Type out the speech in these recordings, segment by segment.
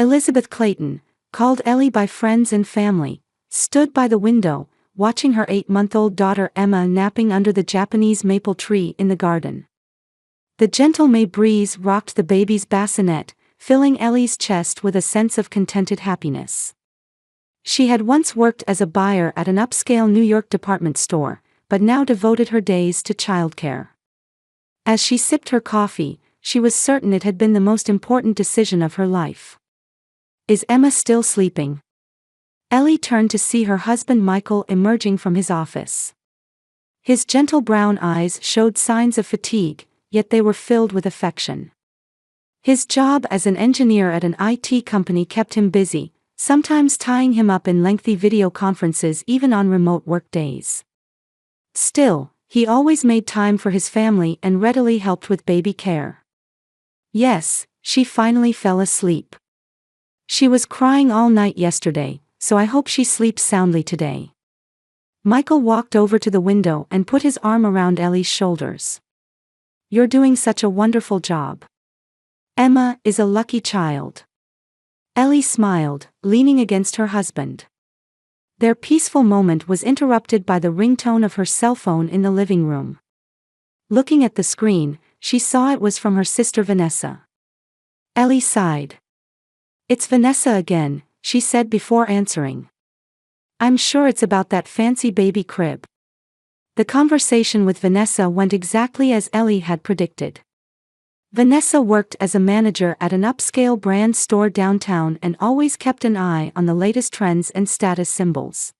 Elizabeth Clayton, called Ellie by friends and family, stood by the window, watching her 8-month-old daughter Emma napping under the Japanese maple tree in the garden. The gentle May breeze rocked the baby's bassinet, filling Ellie's chest with a sense of contented happiness. She had once worked as a buyer at an upscale New York department store, but now devoted her days to childcare. As she sipped her coffee, she was certain it had been the most important decision of her life. Is Emma still sleeping? Ellie turned to see her husband Michael emerging from his office. His gentle brown eyes showed signs of fatigue, yet they were filled with affection. His job as an engineer at an IT company kept him busy, sometimes tying him up in lengthy video conferences even on remote work days. Still, he always made time for his family and readily helped with baby care. Yes, she finally fell asleep. She was crying all night yesterday, so I hope she sleeps soundly today. Michael walked over to the window and put his arm around Ellie's shoulders. You're doing such a wonderful job. Emma is a lucky child. Ellie smiled, leaning against her husband. Their peaceful moment was interrupted by the ringtone of her cell phone in the living room. Looking at the screen, she saw it was from her sister Vanessa. Ellie sighed. It's Vanessa again, she said before answering. I'm sure it's about that fancy baby crib. The conversation with Vanessa went exactly as Ellie had predicted. Vanessa worked as a manager at an upscale brand store downtown and always kept an eye on the latest trends and status symbols.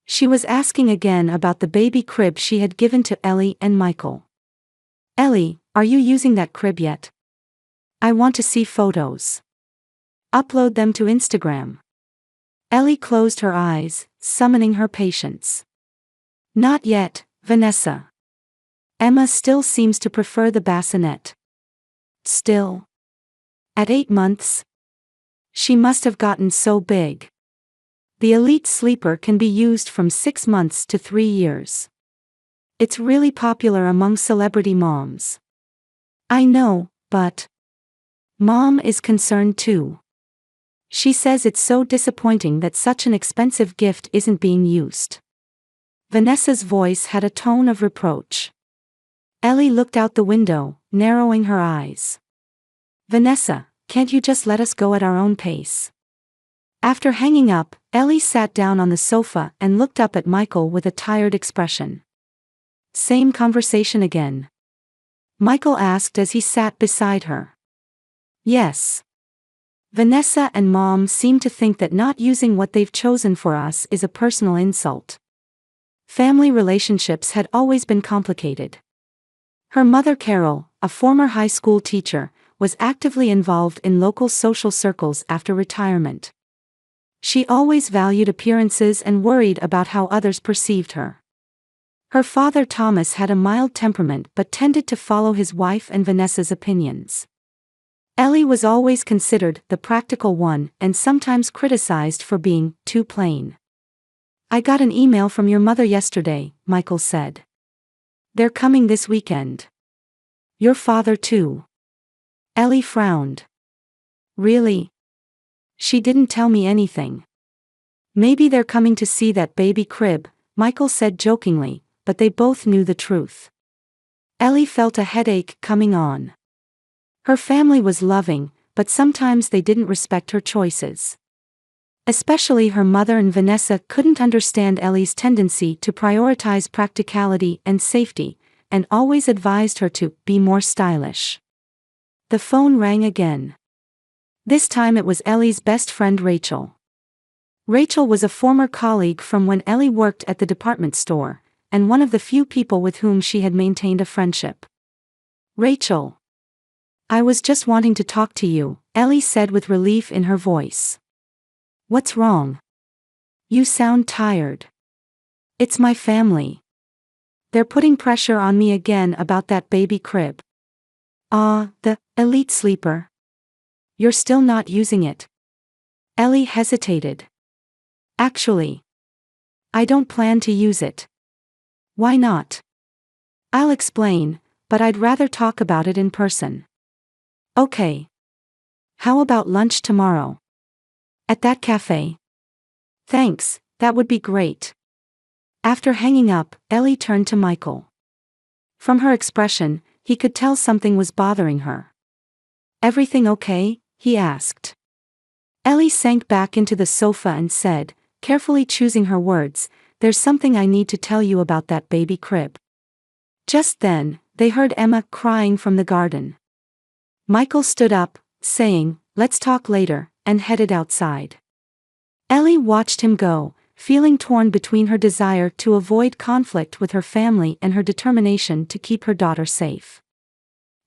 She was asking again about the baby crib she had given to Ellie and Michael. Ellie, are you using that crib yet? I want to see photos. Upload them to Instagram. Ellie closed her eyes, summoning her patience. Not yet, Vanessa. Emma still seems to prefer the bassinet. Still. At 8 months? She must have gotten so big. The Elite Sleeper can be used from 6 months to 3 years. It's really popular among celebrity moms. I know, but Mom is concerned too. She says it's so disappointing that such an expensive gift isn't being used. Vanessa's voice had a tone of reproach. Ellie looked out the window, narrowing her eyes. Vanessa, can't you just let us go at our own pace? After hanging up, Ellie sat down on the sofa and looked up at Michael with a tired expression. Same conversation again? Michael asked as he sat beside her. Yes. Vanessa and Mom seem to think that not using what they've chosen for us is a personal insult. Family relationships had always been complicated. Her mother Carol, a former high school teacher, was actively involved in local social circles after retirement. She always valued appearances and worried about how others perceived her. Her father Thomas had a mild temperament but tended to follow his wife and Vanessa's opinions. Ellie was always considered the practical one and sometimes criticized for being too plain. I got an email from your mother yesterday, Michael said. They're coming this weekend. Your father too. Ellie frowned. Really? She didn't tell me anything. Maybe they're coming to see that baby crib, Michael said jokingly, but they both knew the truth. Ellie felt a headache coming on. Her family was loving, but sometimes they didn't respect her choices. Especially her mother and Vanessa couldn't understand Ellie's tendency to prioritize practicality and safety, and always advised her to be more stylish. The phone rang again. This time it was Ellie's best friend Rachel. Rachel was a former colleague from when Ellie worked at the department store, and one of the few people with whom she had maintained a friendship. Rachel. I was just wanting to talk to you, Ellie said with relief in her voice. What's wrong? You sound tired. It's my family. They're putting pressure on me again about that baby crib. The Elite Sleeper. You're still not using it. Ellie hesitated. Actually, I don't plan to use it. Why not? I'll explain, but I'd rather talk about it in person. Okay. How about lunch tomorrow? At that cafe? Thanks, that would be great. After hanging up, Ellie turned to Michael. From her expression, he could tell something was bothering her. Everything okay? He asked. Ellie sank back into the sofa and said, carefully choosing her words, there's something I need to tell you about that baby crib. Just then, they heard Emma crying from the garden. Michael stood up, saying, let's talk later, and headed outside. Ellie watched him go, feeling torn between her desire to avoid conflict with her family and her determination to keep her daughter safe.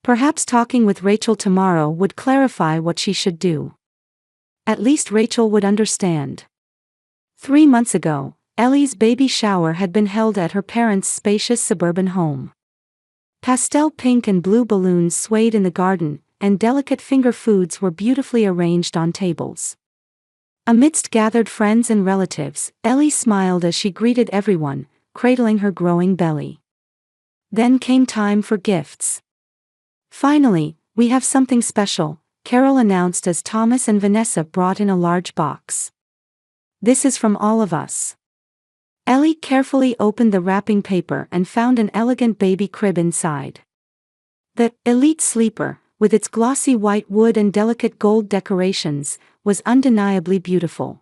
Perhaps talking with Rachel tomorrow would clarify what she should do. At least Rachel would understand. 3 months ago, Ellie's baby shower had been held at her parents' spacious suburban home. Pastel pink and blue balloons swayed in the garden, and delicate finger foods were beautifully arranged on tables. Amidst gathered friends and relatives, Ellie smiled as she greeted everyone, cradling her growing belly. Then came time for gifts. Finally, we have something special, Carol announced as Thomas and Vanessa brought in a large box. This is from all of us. Ellie carefully opened the wrapping paper and found an elegant baby crib inside. The Elite Sleeper, with its glossy white wood and delicate gold decorations, was undeniably beautiful.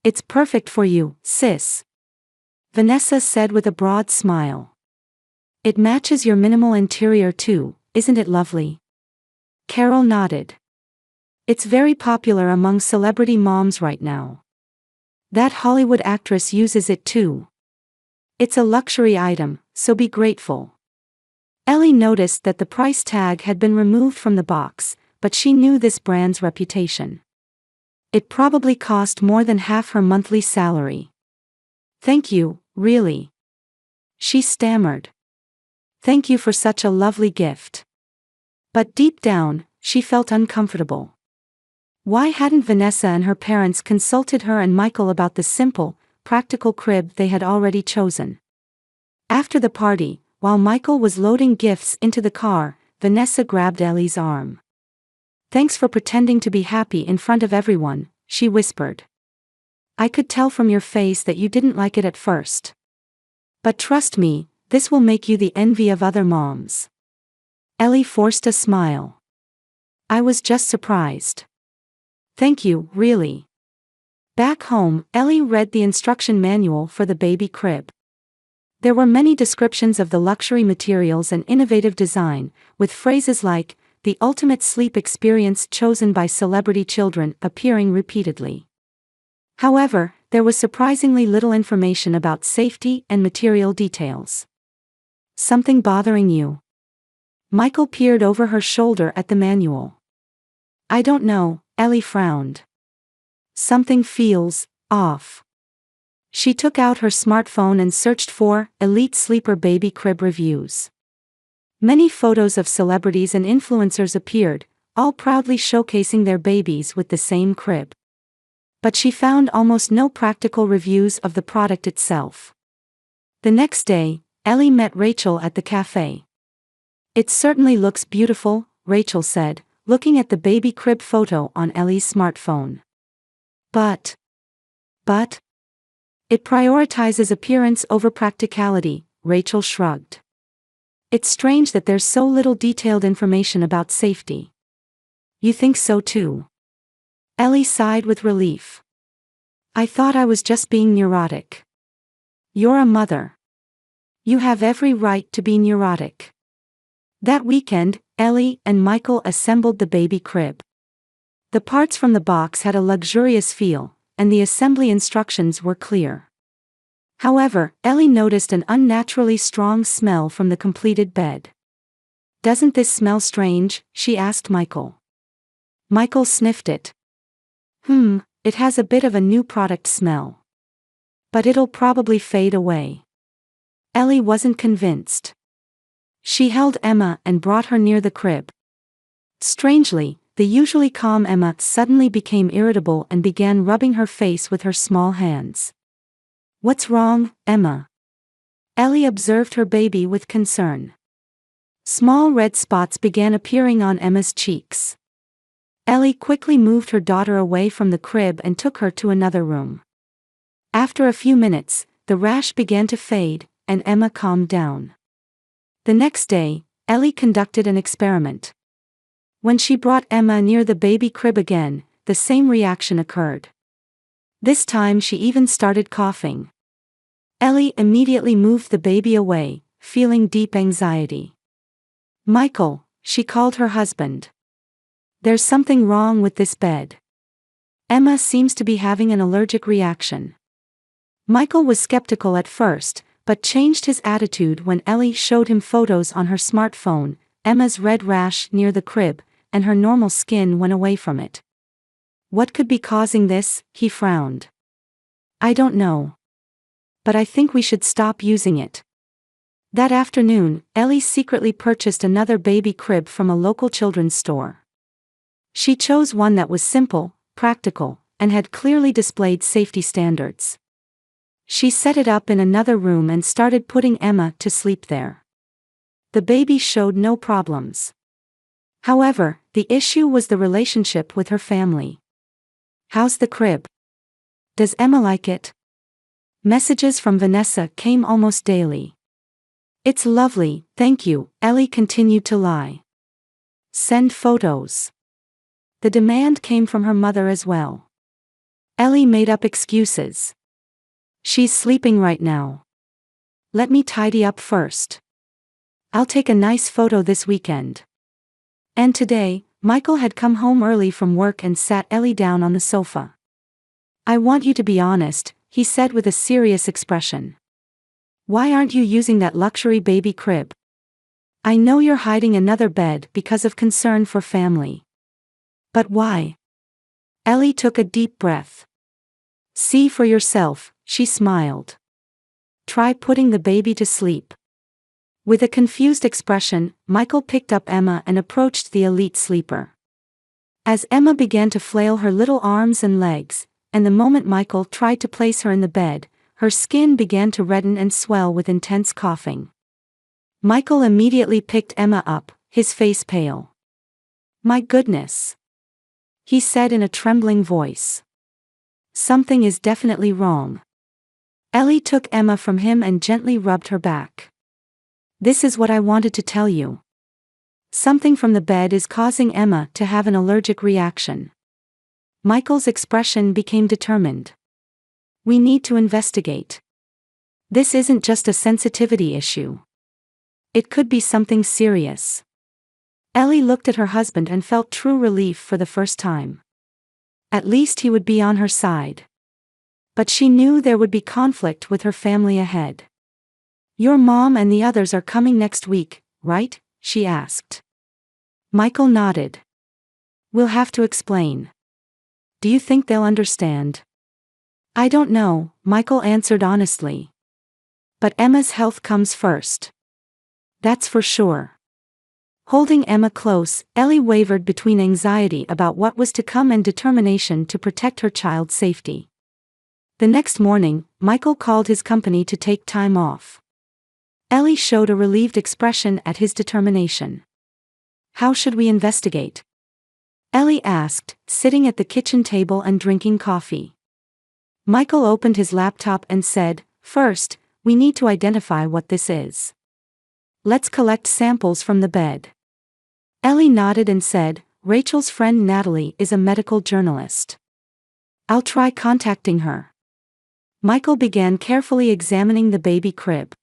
It's perfect for you, sis. Vanessa said with a broad smile. It matches your minimal interior too, isn't it lovely? Carol nodded. It's very popular among celebrity moms right now. That Hollywood actress uses it too. It's a luxury item, so be grateful. Ellie noticed that the price tag had been removed from the box, but she knew this brand's reputation. It probably cost more than half her monthly salary. Thank you, really. She stammered. Thank you for such a lovely gift. But deep down, she felt uncomfortable. Why hadn't Vanessa and her parents consulted her and Michael about the simple, practical crib they had already chosen? After the party, while Michael was loading gifts into the car, Vanessa grabbed Ellie's arm. Thanks for pretending to be happy in front of everyone, she whispered. I could tell from your face that you didn't like it at first. But trust me, this will make you the envy of other moms. Ellie forced a smile. I was just surprised. Thank you, really. Back home, Ellie read the instruction manual for the baby crib. There were many descriptions of the luxury materials and innovative design, with phrases like, the ultimate sleep experience chosen by celebrity children appearing repeatedly. However, there was surprisingly little information about safety and material details. Something bothering you? Michael peered over her shoulder at the manual. I don't know, Ellie frowned. Something feels off. She took out her smartphone and searched for Elite Sleeper baby crib reviews. Many photos of celebrities and influencers appeared, all proudly showcasing their babies with the same crib. But she found almost no practical reviews of the product itself. The next day, Ellie met Rachel at the cafe. It certainly looks beautiful, Rachel said, looking at the baby crib photo on Ellie's smartphone. But it prioritizes appearance over practicality, Rachel shrugged. It's strange that there's so little detailed information about safety. You think so too? Ellie sighed with relief. I thought I was just being neurotic. You're a mother. You have every right to be neurotic. That weekend, Ellie and Michael assembled the baby crib. The parts from the box had a luxurious feel, and the assembly instructions were clear. However, Ellie noticed an unnaturally strong smell from the completed bed. Doesn't this smell strange? She asked Michael. Michael sniffed it. It has a bit of a new product smell. But it'll probably fade away. Ellie wasn't convinced. She held Emma and brought her near the crib. Strangely, the usually calm Emma suddenly became irritable and began rubbing her face with her small hands. What's wrong, Emma? Ellie observed her baby with concern. Small red spots began appearing on Emma's cheeks. Ellie quickly moved her daughter away from the crib and took her to another room. After a few minutes, the rash began to fade, and Emma calmed down. The next day, Ellie conducted an experiment. When she brought Emma near the baby crib again, the same reaction occurred. This time she even started coughing. Ellie immediately moved the baby away, feeling deep anxiety. "Michael," she called her husband. "There's something wrong with this bed. Emma seems to be having an allergic reaction." Michael was skeptical at first, but changed his attitude when Ellie showed him photos on her smartphone, Emma's red rash near the crib, and her normal skin went away from it. "What could be causing this?" he frowned. "I don't know. But I think we should stop using it." That afternoon, Ellie secretly purchased another baby crib from a local children's store. She chose one that was simple, practical, and had clearly displayed safety standards. She set it up in another room and started putting Emma to sleep there. The baby showed no problems. However, the issue was the relationship with her family. "How's the crib? Does Emma like it?" Messages from Vanessa came almost daily. "It's lovely, thank you," Ellie continued to lie. "Send photos." The demand came from her mother as well. Ellie made up excuses. "She's sleeping right now. Let me tidy up first. I'll take a nice photo this weekend." And today, Michael had come home early from work and sat Ellie down on the sofa. "I want you to be honest," he said with a serious expression. "Why aren't you using that luxury baby crib? I know you're hiding another bed because of concern for family. But why?" Ellie took a deep breath. "See for yourself," she smiled. "Try putting the baby to sleep." With a confused expression, Michael picked up Emma and approached the elite sleeper. As Emma began to flail her little arms and legs, and the moment Michael tried to place her in the bed, her skin began to redden and swell with intense coughing. Michael immediately picked Emma up, his face pale. "My goodness," he said in a trembling voice. "Something is definitely wrong." Ellie took Emma from him and gently rubbed her back. "This is what I wanted to tell you. Something from the bed is causing Emma to have an allergic reaction." Michael's expression became determined. "We need to investigate. This isn't just a sensitivity issue. It could be something serious." Ellie looked at her husband and felt true relief for the first time. At least he would be on her side. But she knew there would be conflict with her family ahead. "Your mom and the others are coming next week, right?" she asked. Michael nodded. "We'll have to explain. Do you think they'll understand?" "I don't know," Michael answered honestly. "But Emma's health comes first. That's for sure." Holding Emma close, Ellie wavered between anxiety about what was to come and determination to protect her child's safety. The next morning, Michael called his company to take time off. Ellie showed a relieved expression at his determination. "How should we investigate?" Ellie asked, sitting at the kitchen table and drinking coffee. Michael opened his laptop and said, "First, we need to identify what this is. Let's collect samples from the bed." Ellie nodded and said, "Rachel's friend Natalie is a medical journalist. I'll try contacting her." Michael began carefully examining the baby crib.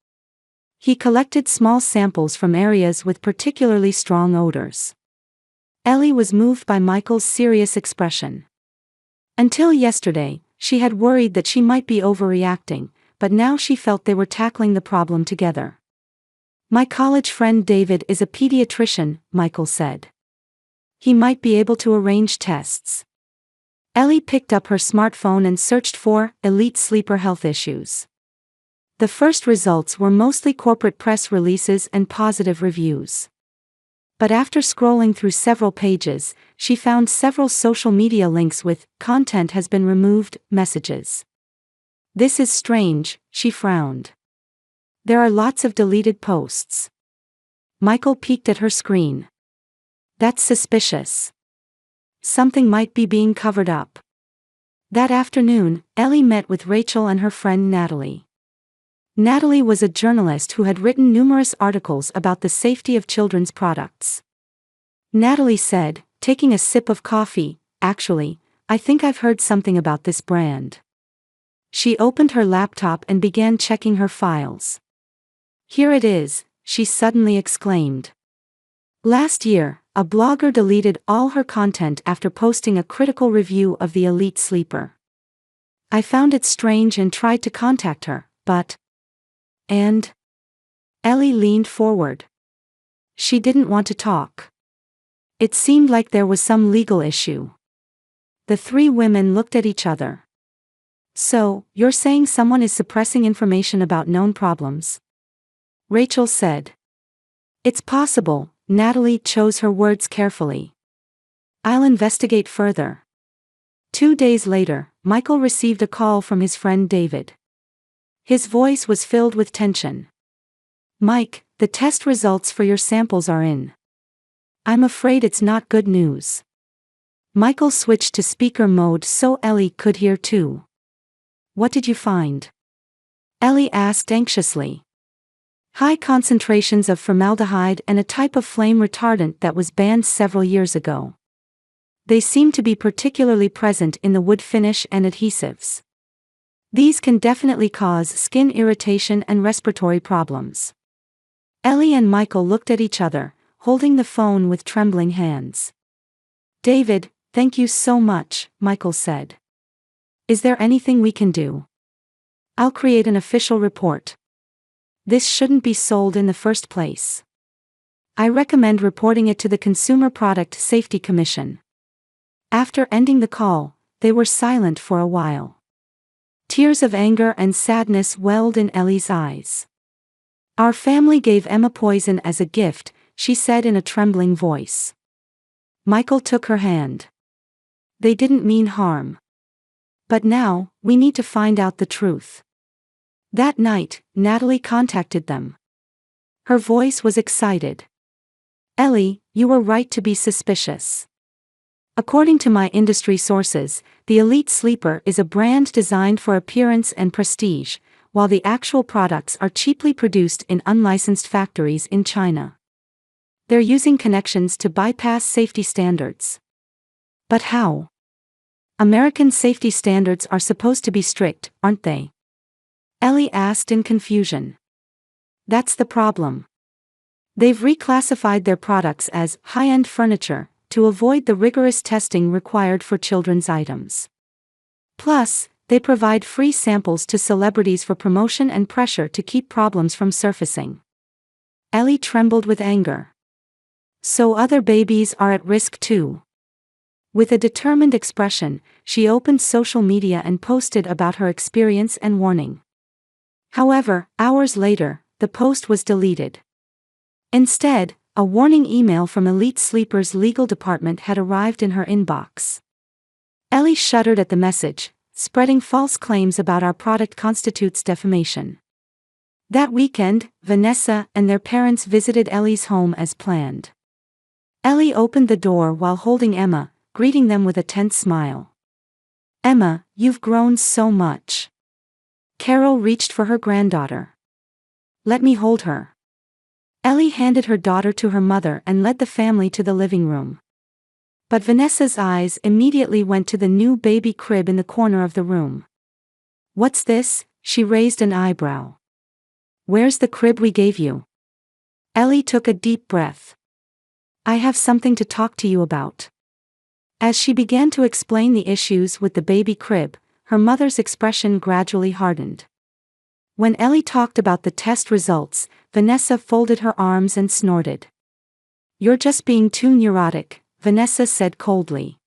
He collected small samples from areas with particularly strong odors. Ellie was moved by Michael's serious expression. Until yesterday, she had worried that she might be overreacting, but now she felt they were tackling the problem together. "My college friend David is a pediatrician," Michael said. "He might be able to arrange tests." Ellie picked up her smartphone and searched for elite sleeper health issues. The first results were mostly corporate press releases and positive reviews. But after scrolling through several pages, she found several social media links with "content has been removed" messages. "This is strange," she frowned. "There are lots of deleted posts." Michael peeked at her screen. "That's suspicious." Something might be being covered up. That afternoon, Ellie met with Rachel and her friend Natalie. Natalie was a journalist who had written numerous articles about the safety of children's products. Natalie said, taking a sip of coffee, "Actually, I think I've heard something about this brand." She opened her laptop and began checking her files. "Here it is," she suddenly exclaimed. Last year, a blogger deleted all her content after posting a critical review of the Elite Sleeper. "I found it strange and tried to contact her, but..." "And?" Ellie leaned forward. She didn't want to talk. It seemed like there was some legal issue. The three women looked at each other. "So, you're saying someone is suppressing information about known problems?" Rachel said. "It's possible," Natalie chose her words carefully. "I'll investigate further." 2 days later, Michael received a call from his friend David. His voice was filled with tension. "Mike, the test results for your samples are in. I'm afraid it's not good news." Michael switched to speaker mode so Ellie could hear too. "What did you find?" Ellie asked anxiously. "High concentrations of formaldehyde and a type of flame retardant that was banned several years ago. They seem to be particularly present in the wood finish and adhesives. These can definitely cause skin irritation and respiratory problems." Ellie and Michael looked at each other, holding the phone with trembling hands. "David, thank you so much," Michael said. "Is there anything we can do?" "I'll create an official report. This shouldn't be sold in the first place. I recommend reporting it to the Consumer Product Safety Commission." After ending the call, they were silent for a while. Tears of anger and sadness welled in Ellie's eyes. "Our family gave Emma poison as a gift," she said in a trembling voice. Michael took her hand. "They didn't mean harm. But now, we need to find out the truth." That night, Natalie contacted them. Her voice was excited. "Ellie, you were right to be suspicious. According to my industry sources, the Elite Sleeper is a brand designed for appearance and prestige, while the actual products are cheaply produced in unlicensed factories in China. They're using connections to bypass safety standards." "But how? American safety standards are supposed to be strict, aren't they?" Ellie asked in confusion. "That's the problem. They've reclassified their products as high-end furniture to avoid the rigorous testing required for children's items. Plus, they provide free samples to celebrities for promotion and pressure to keep problems from surfacing." Ellie trembled with anger. "So other babies are at risk too?" With a determined expression, she opened social media and posted about her experience and warning. However, hours later, the post was deleted. Instead, a warning email from Elite Sleeper's legal department had arrived in her inbox. Ellie shuddered at the message, "Spreading false claims about our product constitutes defamation." That weekend, Vanessa and their parents visited Ellie's home as planned. Ellie opened the door while holding Emma, greeting them with a tense smile. "Emma, you've grown so much." Carol reached for her granddaughter. "Let me hold her." Ellie handed her daughter to her mother and led the family to the living room. But Vanessa's eyes immediately went to the new baby crib in the corner of the room. "What's this?" She raised an eyebrow. "Where's the crib we gave you?" Ellie took a deep breath. "I have something to talk to you about." As she began to explain the issues with the baby crib, her mother's expression gradually hardened. When Ellie talked about the test results, Vanessa folded her arms and snorted. "You're just being too neurotic," Vanessa said coldly.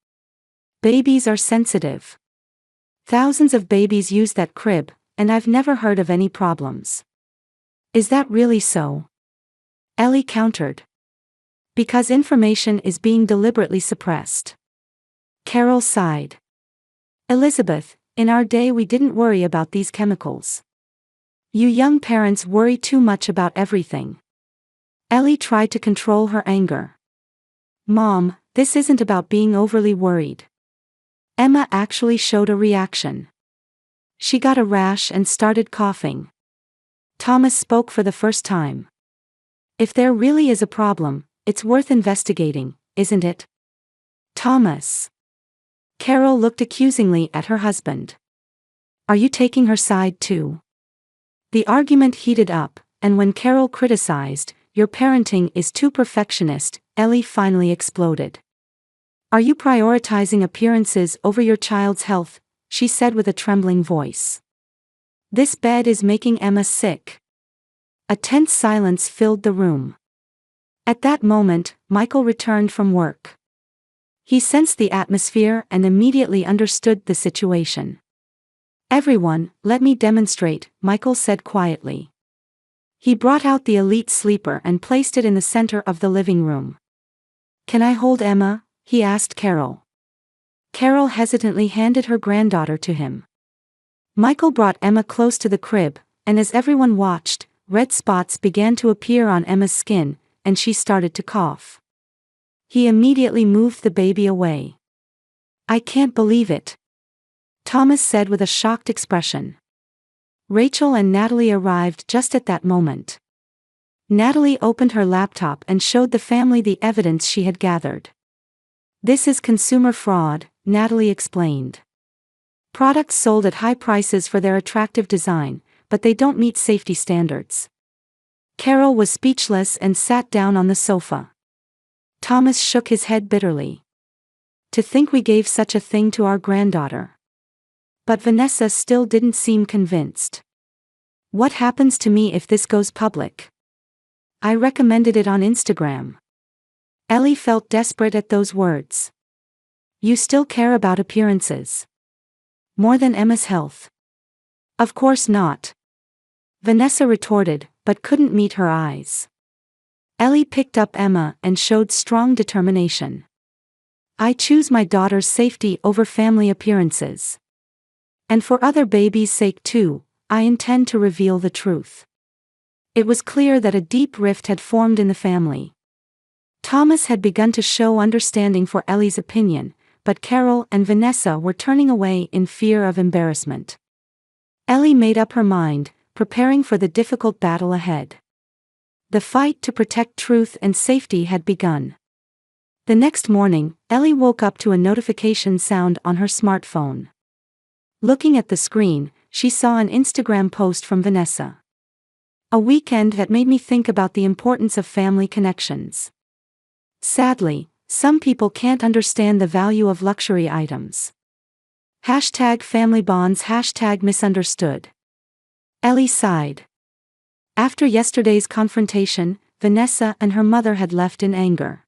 "Babies are sensitive. Thousands of babies use that crib, and I've never heard of any problems." "Is that really so?" Ellie countered. "Because information is being deliberately suppressed." Carol sighed. "Elizabeth, in our day we didn't worry about these chemicals. You young parents worry too much about everything." Ellie tried to control her anger. "Mom, This isn't about being overly worried. Emma actually showed a reaction. She got a rash and started coughing. Thomas spoke for the first time. If there really is a problem, it's worth investigating, isn't it? Thomas. Carol looked accusingly at her husband. Are you taking her side too? The argument heated up, and when Carol criticized, your parenting is too perfectionist, Ellie finally exploded. Are you prioritizing appearances over your child's health? She said with a trembling voice. This bed is making Emma sick. A tense silence filled the room. At that moment, Michael returned from work. He sensed the atmosphere and immediately understood the situation. Everyone, let me demonstrate, Michael said quietly. He brought out the Elite sleeper and placed it in the center of the living room. Can I hold Emma? He asked Carol. Carol hesitantly handed her granddaughter to him. Michael brought Emma close to the crib, and as everyone watched, red spots began to appear on Emma's skin, and she started to cough. He immediately moved the baby away. I can't believe it, Thomas said with a shocked expression. Rachel and Natalie arrived just at that moment. Natalie opened her laptop and showed the family the evidence she had gathered. This is consumer fraud, Natalie explained. Products sold at high prices for their attractive design, but they don't meet safety standards. Carol was speechless and sat down on the sofa. Thomas shook his head bitterly. To think we gave such a thing to our granddaughter. But Vanessa still didn't seem convinced. What happens to me if this goes public? I recommended it on Instagram. Ellie felt desperate at those words. You still care about appearances? More than Emma's health? Of course not. Vanessa retorted, but couldn't meet her eyes. Ellie picked up Emma and showed strong determination. I choose my daughter's safety over family appearances. And for other babies' sake too, I intend to reveal the truth. It was clear that a deep rift had formed in the family. Thomas had begun to show understanding for Ellie's opinion, but Carol and Vanessa were turning away in fear of embarrassment. Ellie made up her mind, preparing for the difficult battle ahead. The fight to protect truth and safety had begun. The next morning, Ellie woke up to a notification sound on her smartphone. Looking at the screen, she saw an Instagram post from Vanessa. A weekend that made me think about the importance of family connections. Sadly, some people can't understand the value of luxury items. #FamilyBonds #misunderstood. Ellie sighed. After yesterday's confrontation, Vanessa and her mother had left in anger.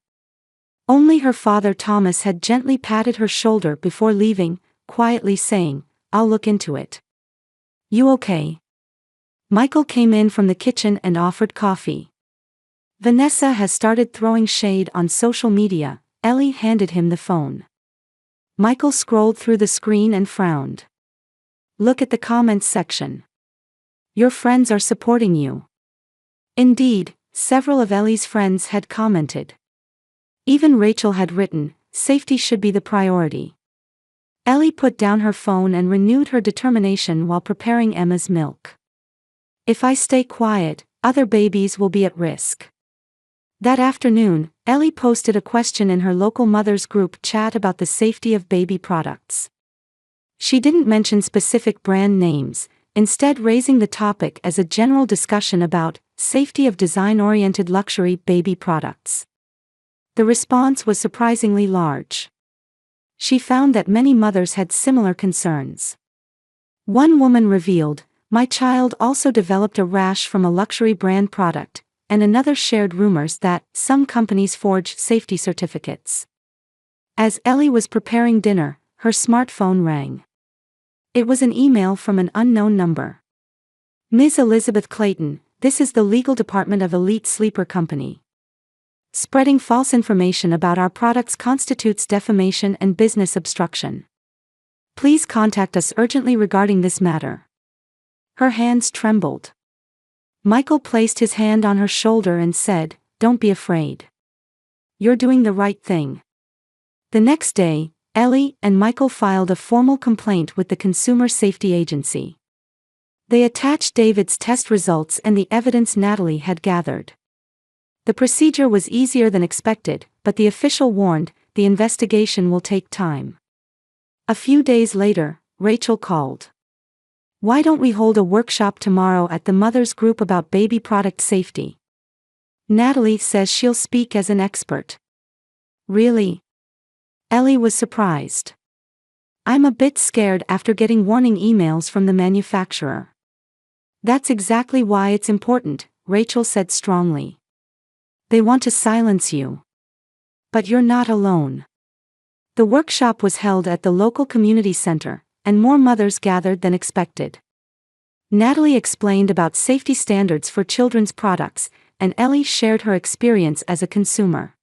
Only her father Thomas had gently patted her shoulder before leaving, quietly saying, I'll look into it. You okay? Michael came in from the kitchen and offered coffee. Vanessa has started throwing shade on social media, Ellie handed him the phone. Michael scrolled through the screen and frowned. Look at the comments section. Your friends are supporting you. Indeed, several of Ellie's friends had commented. Even Rachel had written, safety should be the priority. Ellie put down her phone and renewed her determination while preparing Emma's milk. If I stay quiet, other babies will be at risk. That afternoon, Ellie posted a question in her local mothers group chat about the safety of baby products. She didn't mention specific brand names, instead raising the topic as a general discussion about safety of design-oriented luxury baby products. The response was surprisingly large. She found that many mothers had similar concerns. One woman revealed, my child also developed a rash from a luxury brand product, and another shared rumors that some companies forge safety certificates. As Ellie was preparing dinner, her smartphone rang. It was an email from an unknown number. Ms. Elizabeth Clayton, this is the legal department of Elite Sleeper Company. Spreading false information about our products constitutes defamation and business obstruction. Please contact us urgently regarding this matter. Her hands trembled. Michael placed his hand on her shoulder and said, don't be afraid. You're doing the right thing. The next day, Ellie and Michael filed a formal complaint with the Consumer Safety Agency. They attached David's test results and the evidence Natalie had gathered. The procedure was easier than expected, but the official warned, the investigation will take time. A few days later, Rachel called. "Why don't we hold a workshop tomorrow at the Mothers Group about baby product safety? Natalie says she'll speak as an expert." "Really?" Ellie was surprised. "I'm a bit scared after getting warning emails from the manufacturer." "That's exactly why it's important," Rachel said strongly. "They want to silence you. But you're not alone." The workshop was held at the local community center, and more mothers gathered than expected. Natalie explained about safety standards for children's products, and Ellie shared her experience as a consumer.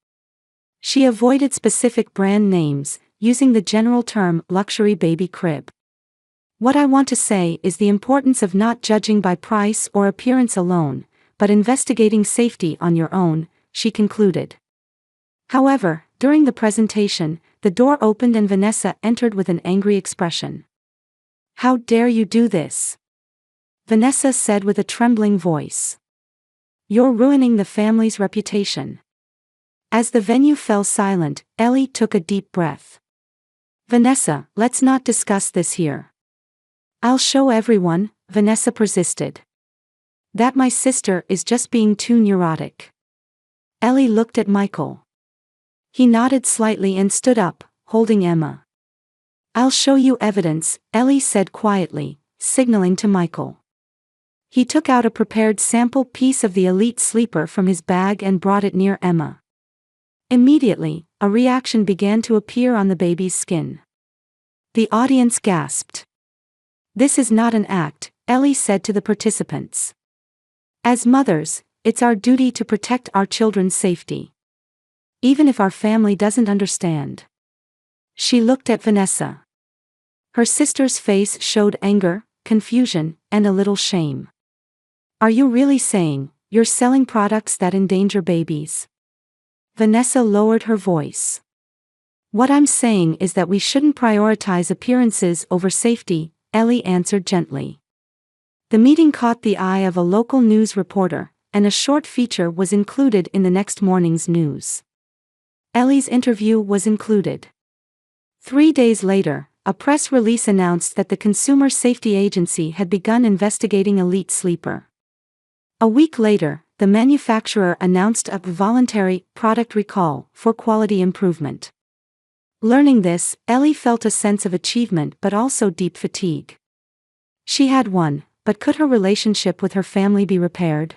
She avoided specific brand names, using the general term luxury baby crib. "What I want to say is the importance of not judging by price or appearance alone, but investigating safety on your own," she concluded. However, during the presentation, the door opened and Vanessa entered with an angry expression. "How dare you do this?" Vanessa said with a trembling voice. "You're ruining the family's reputation." As the venue fell silent, Ellie took a deep breath. "Vanessa, let's not discuss this here." "I'll show everyone," Vanessa persisted. "That my sister is just being too neurotic." Ellie looked at Michael. He nodded slightly and stood up, holding Emma. "I'll show you evidence," Ellie said quietly, signaling to Michael. He took out a prepared sample piece of the Elite Sleeper from his bag and brought it near Emma. Immediately, a reaction began to appear on the baby's skin. The audience gasped. "This is not an act," Ellie said to the participants. "As mothers, it's our duty to protect our children's safety. Even if our family doesn't understand." She looked at Vanessa. Her sister's face showed anger, confusion, and a little shame. "Are you really saying you're selling products that endanger babies?" Vanessa lowered her voice. "What I'm saying is that we shouldn't prioritize appearances over safety," Ellie answered gently. The meeting caught the eye of a local news reporter, and a short feature was included in the next morning's news. Ellie's interview was included. 3 days later, a press release announced that the Consumer Safety Agency had begun investigating Elite Sleeper. A week later, the manufacturer announced a voluntary product recall for quality improvement. Learning this, Ellie felt a sense of achievement but also deep fatigue. She had won, but could her relationship with her family be repaired?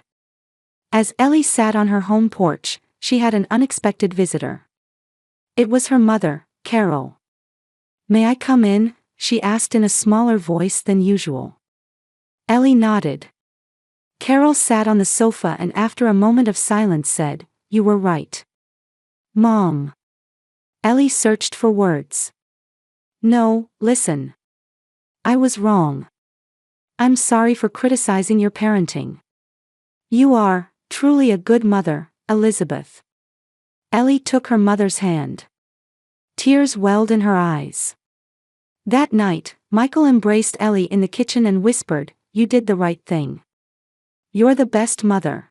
As Ellie sat on her home porch, she had an unexpected visitor. It was her mother, Carol. "May I come in?" she asked in a smaller voice than usual. Ellie nodded. Carol sat on the sofa and after a moment of silence said, "You were right. Mom." Ellie searched for words. "No, listen. I was wrong. I'm sorry for criticizing your parenting. You are, truly a good mother, Elizabeth." Ellie took her mother's hand. Tears welled in her eyes. That night, Michael embraced Ellie in the kitchen and whispered, "You did the right thing. You're the best mother."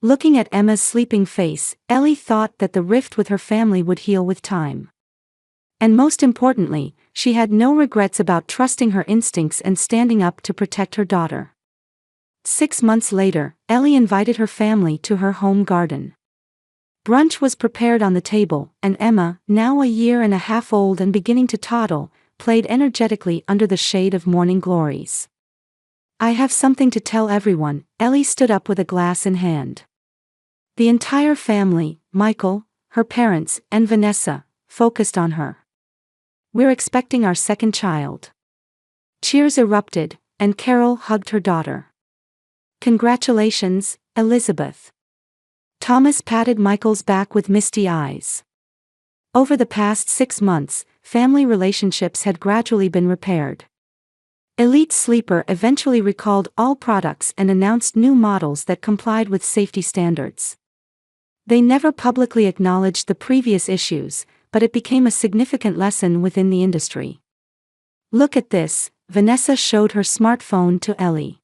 Looking at Emma's sleeping face, Ellie thought that the rift with her family would heal with time. And most importantly, she had no regrets about trusting her instincts and standing up to protect her daughter. 6 months later, Ellie invited her family to her home garden. Brunch was prepared on the table, and Emma, now a year and a half old and beginning to toddle, played energetically under the shade of morning glories. "I have something to tell everyone," Ellie stood up with a glass in hand. The entire family, Michael, her parents, and Vanessa, focused on her. "We're expecting our second child." Cheers erupted, and Carol hugged her daughter. "Congratulations, Elizabeth." Thomas patted Michael's back with misty eyes. Over the past 6 months, family relationships had gradually been repaired. Elite Sleeper eventually recalled all products and announced new models that complied with safety standards. They never publicly acknowledged the previous issues, but it became a significant lesson within the industry. "Look at this," Vanessa showed her smartphone to Ellie.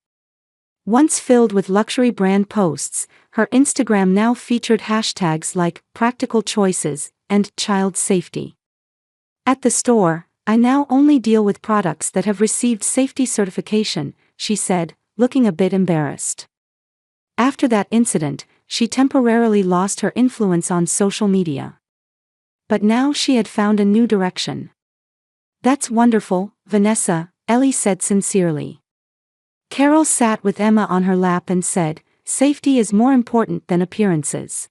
Once filled with luxury brand posts, her Instagram now featured hashtags like practical choices and child safety. "At the store, I now only deal with products that have received safety certification," she said, looking a bit embarrassed. After that incident, she temporarily lost her influence on social media. But now she had found a new direction. "That's wonderful, Vanessa," Ellie said sincerely. Carol sat with Emma on her lap and said, "Safety is more important than appearances."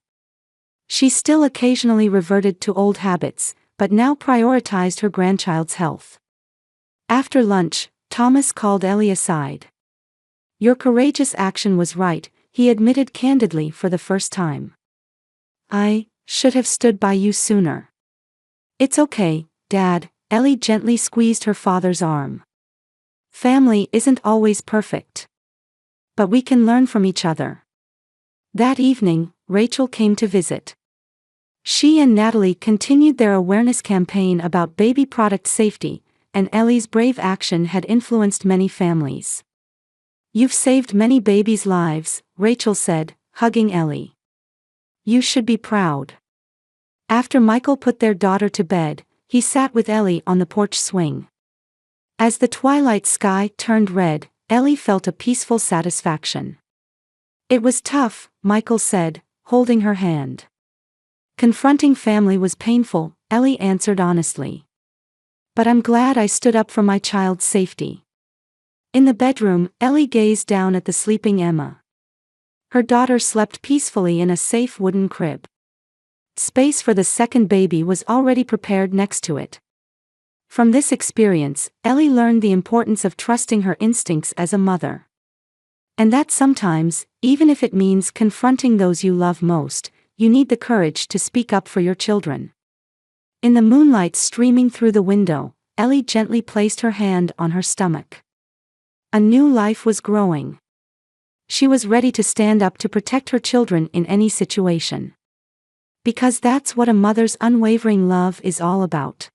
She still occasionally reverted to old habits, but now prioritized her grandchild's health. After lunch, Thomas called Ellie aside. "Your courageous action was right," he admitted candidly for the first time. "I should have stood by you sooner." "It's okay, Dad," Ellie gently squeezed her father's arm. "Family isn't always perfect. But we can learn from each other." That evening, Rachel came to visit. She and Natalie continued their awareness campaign about baby product safety, and Ellie's brave action had influenced many families. "You've saved many babies' lives," Rachel said, hugging Ellie. "You should be proud." After Michael put their daughter to bed, he sat with Ellie on the porch swing. As the twilight sky turned red, Ellie felt a peaceful satisfaction. "It was tough," Michael said, holding her hand. "Confronting family was painful," Ellie answered honestly. "But I'm glad I stood up for my child's safety." In the bedroom, Ellie gazed down at the sleeping Emma. Her daughter slept peacefully in a safe wooden crib. Space for the second baby was already prepared next to it. From this experience, Ellie learned the importance of trusting her instincts as a mother. And that sometimes, even if it means confronting those you love most, you need the courage to speak up for your children. In the moonlight streaming through the window, Ellie gently placed her hand on her stomach. A new life was growing. She was ready to stand up to protect her children in any situation. Because that's what a mother's unwavering love is all about.